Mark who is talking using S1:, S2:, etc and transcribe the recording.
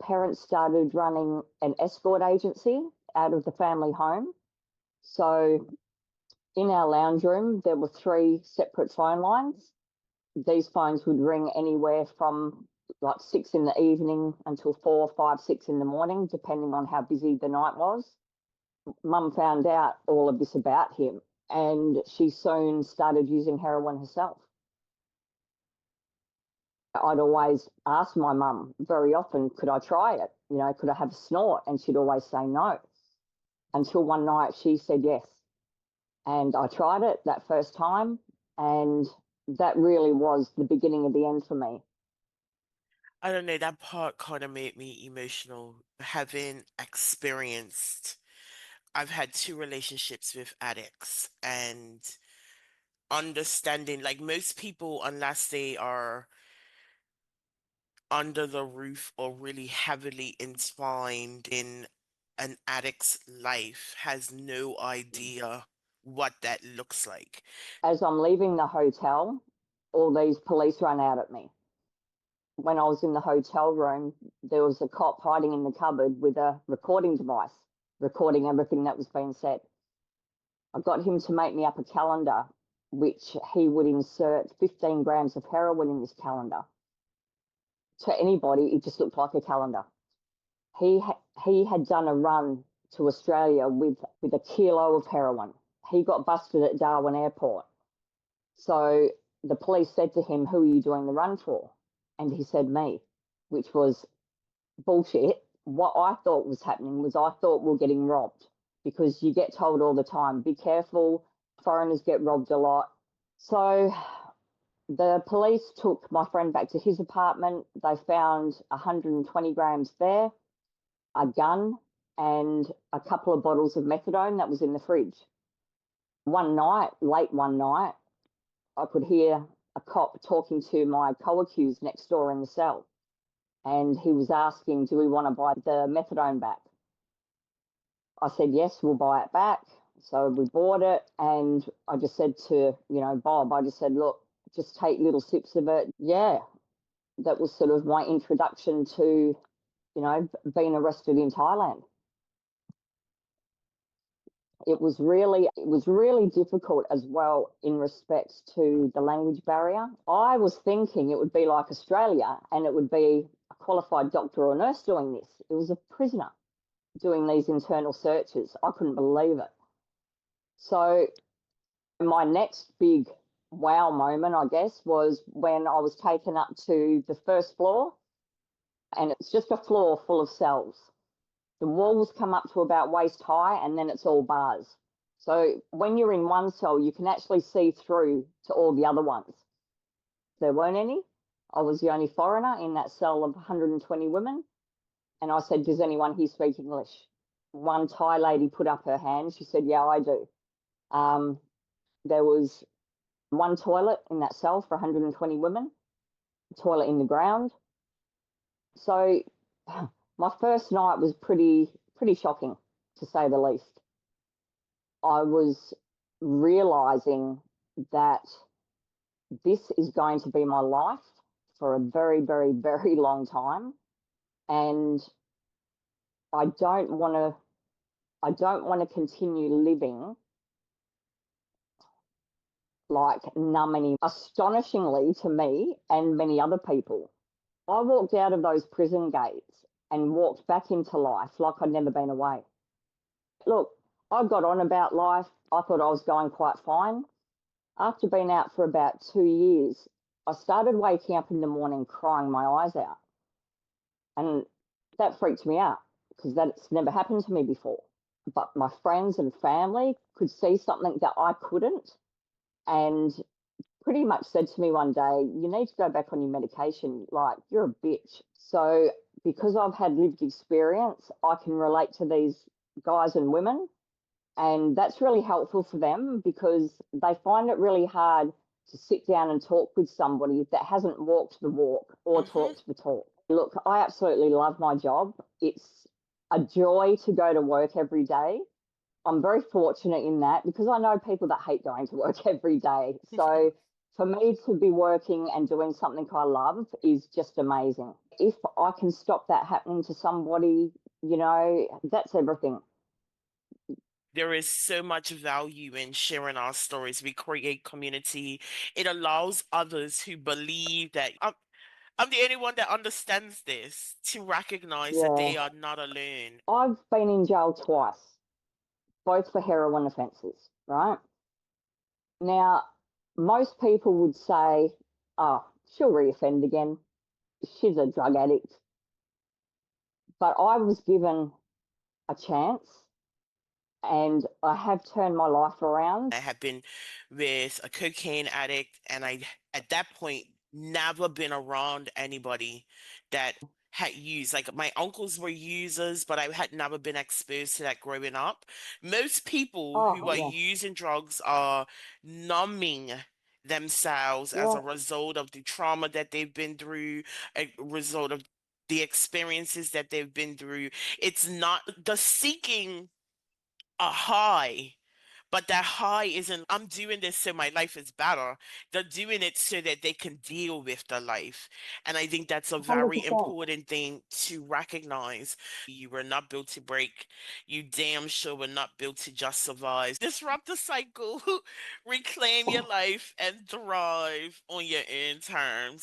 S1: parents started running an escort agency out of the family home. So in our lounge room, there were 3 separate phone lines. These phones would ring anywhere from like 6 in the evening until 4, 5, 6 in the morning, depending on how busy the night was. Mum found out all of this about him, and she soon started using heroin herself. I'd always ask my mum very often, could I try it? You know, could I have a snort? And she'd always say no. Until one night she said yes. And I tried it that first time, and that really was the beginning of the end for me.
S2: I don't know, that part kind of made me emotional. Having experienced, I've had 2 relationships with addicts and understanding, like most people, unless they are under the roof or really heavily entwined in an addict's life, has no idea what that looks like.
S1: As I'm leaving the hotel, all these police run out at me. When I was in the hotel room, there was a cop hiding in the cupboard with a recording device, recording everything that was being said. I got him to make me up a calendar, which he would insert 15 grams of heroin in this calendar. To anybody, it just looked like a calendar. He had done a run to Australia with a kilo of heroin. He got busted at Darwin Airport. So the police said to him, who are you doing the run for? And he said, me, which was bullshit. What I thought was happening was I thought we're getting robbed, because you get told all the time, be careful, foreigners get robbed a lot. So the police took my friend back to his apartment. They found 120 grams there, a gun, and a couple of bottles of methadone that was in the fridge. One night, late one night, I could hear a cop talking to my co-accused next door in the cell. And he was asking, do we want to buy the methadone back? I said, yes, we'll buy it back. So we bought it, and I just said to, Bob, I just said, look, just take little sips of it. Yeah, that was sort of my introduction to, being arrested in Thailand. It was really difficult as well in respects to the language barrier. I was thinking it would be like Australia, and it would be a qualified doctor or nurse doing this. It was a prisoner doing these internal searches. I couldn't believe it. So my next big wow moment, I guess, was when I was taken up to the first floor, and it's just a floor full of cells. The walls come up to about waist high, and then it's all bars. So when you're in one cell, you can actually see through to all the other ones. There weren't any. I was the only foreigner in that cell of 120 women. And I said, does anyone here speak English? One Thai lady put up her hand. She said, yeah, I do. There was one toilet in that cell for 120 women, a toilet in the ground. So my first night was pretty shocking, to say the least. I was realizing that this is going to be my life for a very, very, very long time. And I don't want to continue living like numbing, astonishingly to me and many other people. I walked out of those prison gates and walked back into life like I'd never been away. Look, I got on about life. I thought I was going quite fine. After being out for about 2 years, I started waking up in the morning crying my eyes out. And that freaked me out, because that's never happened to me before. But my friends and family could see something that I couldn't, and pretty much said to me one day, you need to go back on your medication, like, you're a bitch. So because I've had lived experience, I can relate to these guys and women, and that's really helpful for them, because they find it really hard to sit down and talk with somebody that hasn't walked the walk or talked the talk. Look, I absolutely love my job. It's a joy to go to work every day. I'm very fortunate in that, because I know people that hate going to work every day. So for me to be working and doing something I love is just amazing. If I can stop that happening to somebody, that's everything.
S2: There is so much value in sharing our stories. We create community. It allows others who believe that I'm the only one that understands this to recognize that
S1: Yeah.
S2: they are not alone.
S1: I've been in jail twice, both for heroin offences, right? Now, most people would say, oh, she'll reoffend again. She's a drug addict. But I was given a chance and I have turned my life around.
S2: I had been with a cocaine addict, and I, at that point, never been around anybody that had used. Like my uncles were users, but I had never been exposed to that growing up. Most people who
S1: Oh,
S2: are
S1: yeah,
S2: using drugs are numbing themselves as
S1: yeah,
S2: a result of the trauma that they've been through, a result of the experiences that they've been through. It's not the seeking a high, but that high isn't, I'm doing this so my life is better. They're doing it so that they can deal with the life. And I think that's a very
S1: 100%.
S2: important thing to recognize. You were not built to break. You damn sure were not built to just survive. Disrupt the cycle, reclaim your life, and thrive on your own terms.